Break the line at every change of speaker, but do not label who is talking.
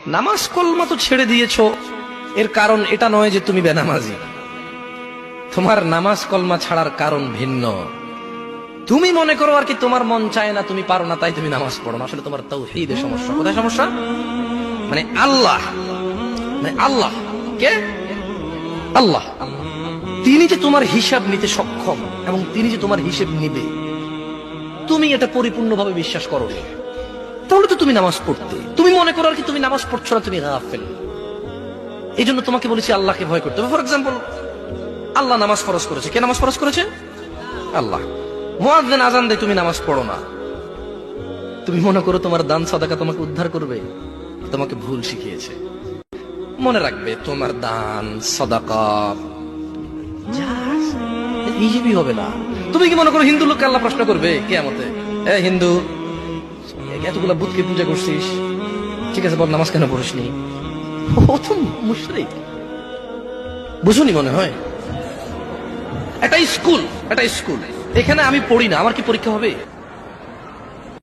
নামাজ কলমা তো ছেড়ে দিয়েছো, এর কারণ এটা নয় যে তুমি বেনামাজি। তোমার নামাজ কলমা ছাড়ার কারণ ভিন্ন। তুমি মনে করো আর কি তোমার মন চায় না, তুমি পারো না, তাই তুমি নামাজ পড়ো না। আসলে তোমার তাওহীদের সমস্যা। কোথায় সমস্যা? মানে আল্লাহ, মানে আল্লাহ কে? আল্লাহ তিনি যে তোমার হিসাব নিতে সক্ষম এবং তিনি যে তোমার হিসেব নিবে, তুমি এটা পরিপূর্ণভাবে বিশ্বাস করো, তাহলে তো তুমি নামাজ পড়তে। তুমি মনে করো আর কি তুমি নামাজ পড়ছো না, তুমি গাফেল। এই জন্য তোমাকে বলেছি আল্লাহকে ভয় করতে হবে। ফর এক্সাম্পল, আল্লাহ নামাজ ফরজ করেছে। কে নামাজ ফরজ করেছে? আল্লাহ। মুয়াজ্জিন আযান দেয়, তুমি নামাজ পড়ো না। তুমি মনে করো তোমার দান সাদাকা তোমাকে উদ্ধার করবে? তোমাকে ভুল শিখিয়েছে। মনে রাখবে তোমার দান সাদাকা হিসেবই হবে না। তুমি কি মনে করো হিন্দু লোককে আল্লাহ প্রশ্ন করবে কিয়ামতে, এ হিন্দু, এতগুলা বুতকে পূজা করছিস, ঠিক আছে বল নামাজ কেন পড়িসনি? ও তো মুশরিক। বুঝুনি মনে হয়? একটা স্কুল, এখানে আমি পড়ি না, আমার কি পরীক্ষা হবে?